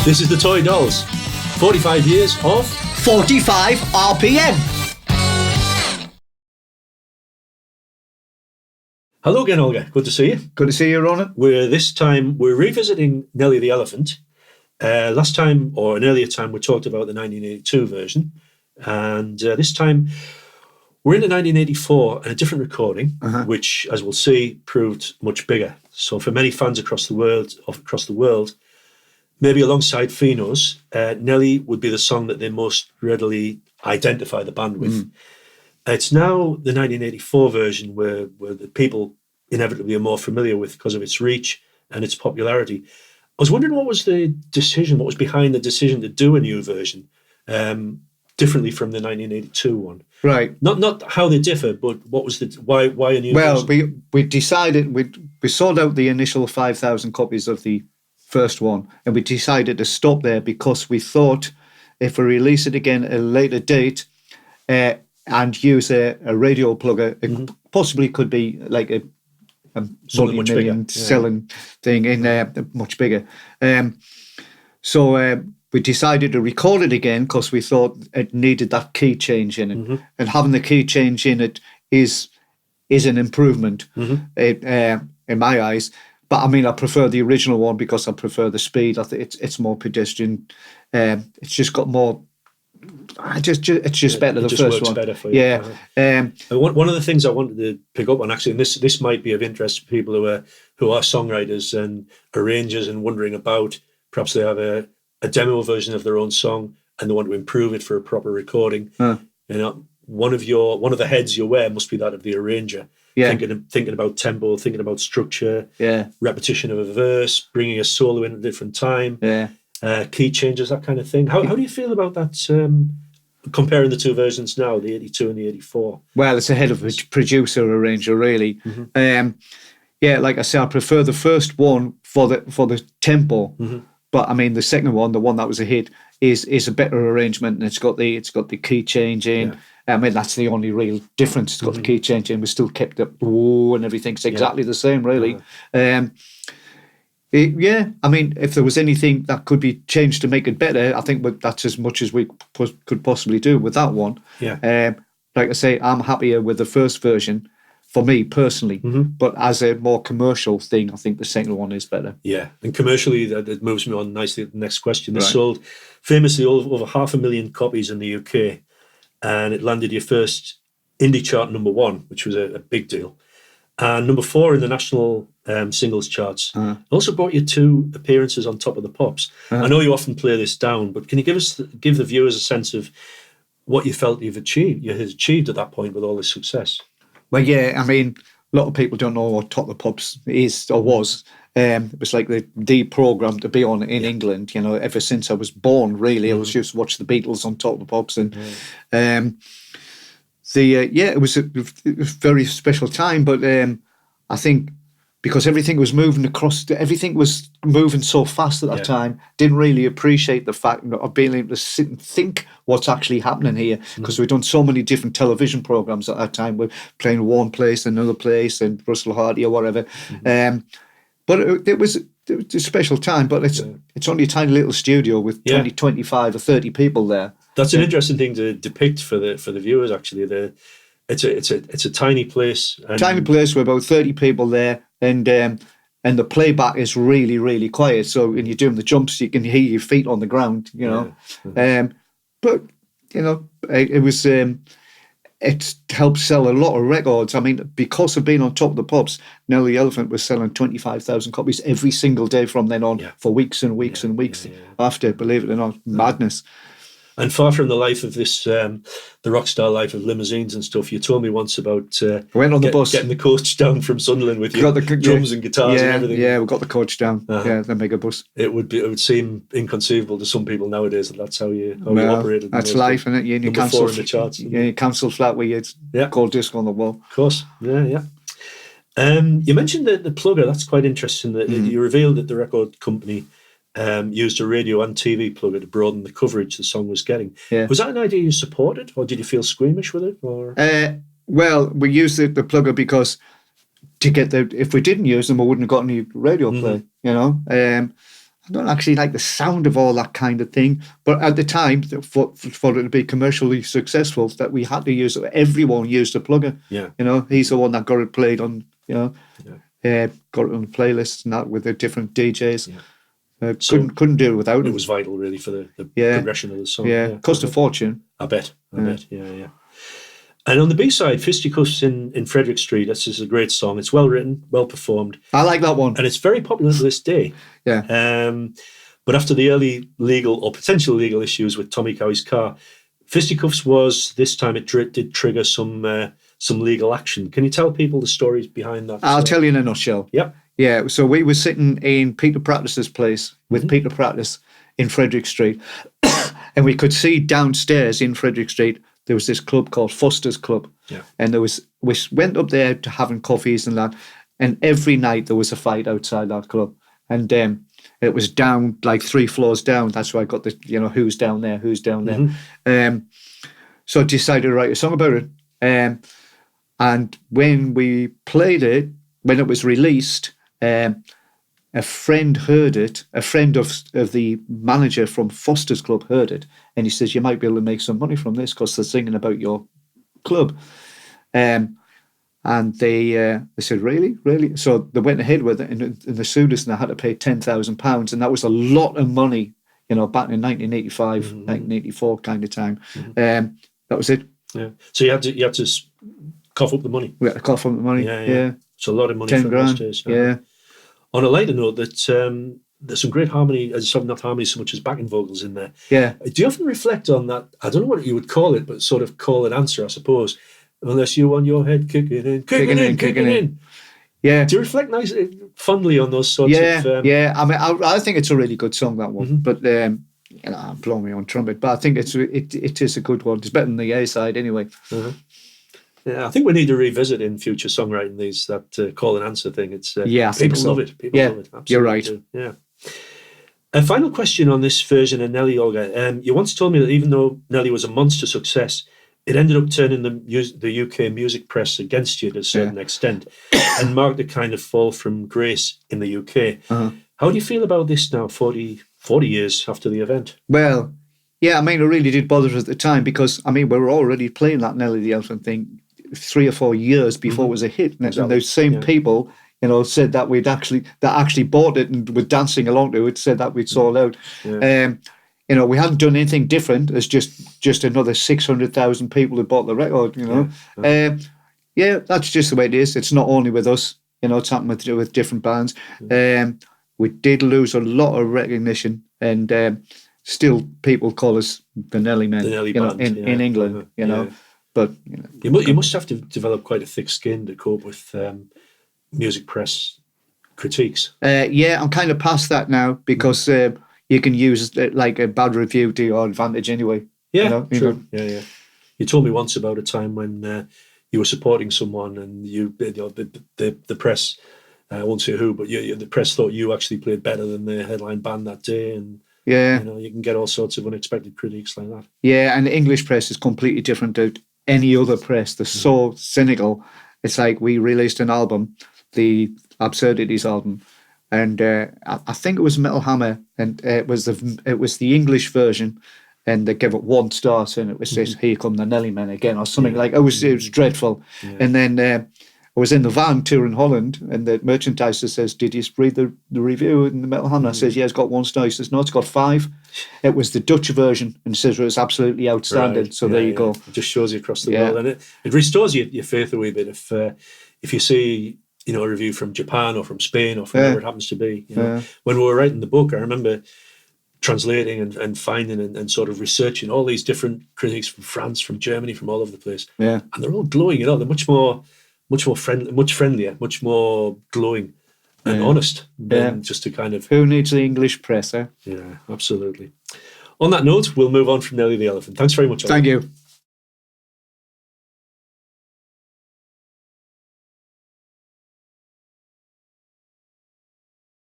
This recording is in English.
This is the Toy Dolls. 45 years of 45 RPM. Hello again, Olga. Good to see you. Good to see you, Ronan. We're revisiting Nelly the Elephant. Last time, or an earlier time, we talked about the 1982 version. And this time, we're in the 1984 and a different recording, which, as we'll see, proved much bigger. So for many fans across the world, maybe alongside Fino's, Nelly would be the song that they most readily identify the band with. It's now the 1984 version where the people inevitably are more familiar with because of its reach and its popularity. I was wondering what was behind the decision to do a new version, differently from the 1982 one. Right. Not how they differ, but what was why a new version? Well, we decided, we sold out the initial 5,000 copies of the first one, and we decided to stop there because we thought if we release it again at a later date and use a radio plugger, it possibly could be like a multi-million selling thing in much bigger. So we decided to record it again because we thought it needed that key change in it, and having the key change in it is an improvement in my eyes. But I mean, I prefer the original one because I prefer the speed. I think it's more pedestrian. It's just got more. It's just better. The first one, better for you. Yeah. One of the things I wanted to pick up on, actually, and this might be of interest to people who are songwriters and arrangers and wondering about, perhaps they have a demo version of their own song and they want to improve it for a proper recording. You know, one of the heads you wear must be that of the arranger. Yeah. Thinking about tempo, thinking about structure, repetition of a verse, bringing a solo in at a different time, key changes, that kind of thing. How do you feel about that, comparing the two versions now, the 82 and the 84? Well, it's ahead of a producer arranger, really. Like I said, I prefer the first one for the tempo, but I mean the second one, the one that was a hit, is a better arrangement, and it's got the key change in. I mean, that's the only real difference. It's got the key change in. We still kept it and everything. It's exactly the same, really. I mean, if there was anything that could be changed to make it better, I think that's as much as we could possibly do with that one. Like I say, I'm happier with the first version for me personally, but as a more commercial thing, I think the second one is better. Yeah, and commercially, that moves me on nicely to the next question. They sold famously over 500,000 copies in the UK, and it landed your first indie chart #1, which was a big deal, and #4 in the national singles charts. It also brought you 2 appearances on Top of the Pops. I know you often play this down, but can you give the viewers a sense of what you felt you had achieved at that point with all this success? Well, yeah, I mean, a lot of people don't know what Top of the Pops is or was. It was like the programme to be on in England, you know, ever since I was born, really. I was just watching the Beatles on Top of the Pops. And it was a very special time. But I think because everything was moving so fast at that time, didn't really appreciate the fact of being able to sit and think what's actually happening here, because we'd done so many different television programs at that time. We're playing one place, another place, and Russell Hardy or whatever. But it was a special time. But it's only a tiny little studio with 20, 25 or 30 people there. That's an interesting thing to depict for the viewers. Actually, it's a tiny place. Tiny place with about 30 people there, and the playback is really, really quiet. So when you're doing the jumps, you can hear your feet on the ground. You know, but you know, it was. It helped sell a lot of records. I mean, because of being on Top of the Pops, Nellie the Elephant was selling 25,000 copies every single day from then on for weeks and weeks and weeks after, believe it or not, madness. And far from the life of this, the rock star life of limousines and stuff, you told me once about went on the bus, getting the coach down from Sunderland with your drums and guitars and everything. Yeah, we got the coach down. The mega bus. It would seem inconceivable to some people nowadays that that's how you operated. That's life, isn't it? You cancel in the charts. You cancel flat with your gold disc on the wall. Of course, yeah. You mentioned the plugger. That's quite interesting. That you revealed that the record company used a radio and TV plugger to broaden the coverage the song was getting. Was that an idea you supported, or did you feel squeamish with it? Or well, we used the plugger because to get if we didn't use them, we wouldn't have got any radio play. You know, I don't actually like the sound of all that kind of thing. But at the time, for it to be commercially successful, that we had to use it. Everyone used the plugger. Yeah. You know, he's the one that got it played on, got it on playlists and that with the different DJs. Yeah. Couldn't do it without It him. was vital, really, for the progression of the song. Yeah, cost a fortune. I bet. Yeah. And on the B-side, Fisticuffs in Frederick Street, this is a great song. It's well written, well performed. I like that one. And it's very popular to this day. Yeah. But after the early legal or potential legal issues with Tommy Cowie's car, Fisticuffs was, this time it did trigger some legal action. Can you tell people the stories behind that? I'll tell you in a nutshell. Yep. Yeah, so we were sitting in Peter Practice's place with Peter Practice in Frederick Street, and we could see downstairs in Frederick Street there was this club called Foster's Club. Yeah. And we went up there to having coffees and that, and every night there was a fight outside that club. And it was down like 3 floors down. That's why I got the, who's down there, who's down there. So I decided to write a song about it. And when we played it, when it was released, a friend heard it. A friend of the manager from Foster's Club heard it, and he says, "You might be able to make some money from this because they're singing about your club." And they said, "Really?" So they went ahead with it, and they sued us, and they had to pay £10,000, and that was a lot of money, back in 1985, 1984 kind of time. That was it. Yeah. So you had to cough up the money. We had to cough up the money. Yeah. It's a lot of money 10 for grand. those days. Yeah. On a lighter note, that there's some great harmony, not harmony so much as backing vocals in there. Yeah. Do you often reflect on that? I don't know what you would call it, but sort of call and answer, I suppose. Unless you want your head kicking in. Yeah. Do you reflect fondly on those sorts of... Yeah. I mean, I think it's a really good song, that one. But, I'm blowing me on trumpet, but I think it is a good one. It's better than the A side anyway. Yeah, I think we need to revisit in future songwriting that call and answer thing. It's I people think so. love it. People love it. Absolutely. You're right. Do. Yeah. A final question on this version of Nelly, Olga. You once told me that even though Nelly was a monster success, it ended up turning the UK music press against you to a certain extent, and marked a kind of fall from grace in the UK. How do you feel about this now, 40 years after the event? Well, yeah, I mean, it really did bother us at the time because, I mean, we were already playing that Nelly the Elephant thing 3 or 4 years before it was a hit. Exactly. And those same people, said that actually bought it and were dancing along to it, said that we'd sold out. Yeah. We hadn't done anything different. It's just another 600,000 people who bought the record, Yeah, that's just the way it is. It's not only with us, it's happened with different bands. We did lose a lot of recognition, and still people call us the Nelly Men, the Nelly band, in England, But you must have to develop quite a thick skin to cope with music press critiques. Yeah, I'm kind of past that now because you can use like a bad review to your advantage anyway. Yeah, true. Yeah. You told me once about a time when you were supporting someone, and the press. I won't say who, but the press thought you actually played better than the headline band that day, and you can get all sorts of unexpected critiques like that. Yeah, and the English press is completely different to any other press. They're so cynical. It's like we released an album, the Absurdities album, and I think it was Metal Hammer, and it was the English version, and they gave it 1 star, saying it was this, "Here come the Nelly Men again," or something like. It was dreadful, and then. I was in the van touring Holland, and the merchandiser says, "Did you read the review in the Metal Hammer?" I says, "Yeah, it's got 1 star." He says, "No, it's got 5. It was the Dutch version, and says it was absolutely outstanding." Right. So there you go. It just shows you across the world, and it restores your faith a wee bit. If you see a review from Japan or from Spain or from wherever it happens to be. When we were writing the book, I remember translating and finding and sort of researching all these different critics from France, from Germany, from all over the place. Yeah, and they're all glowing. They're much more friendly, much friendlier, much more glowing and honest than just to kind of... Who needs the English press, eh? Yeah, absolutely. On that note, we'll move on from Nelly the Elephant. Thanks very much, Olga. Thank you.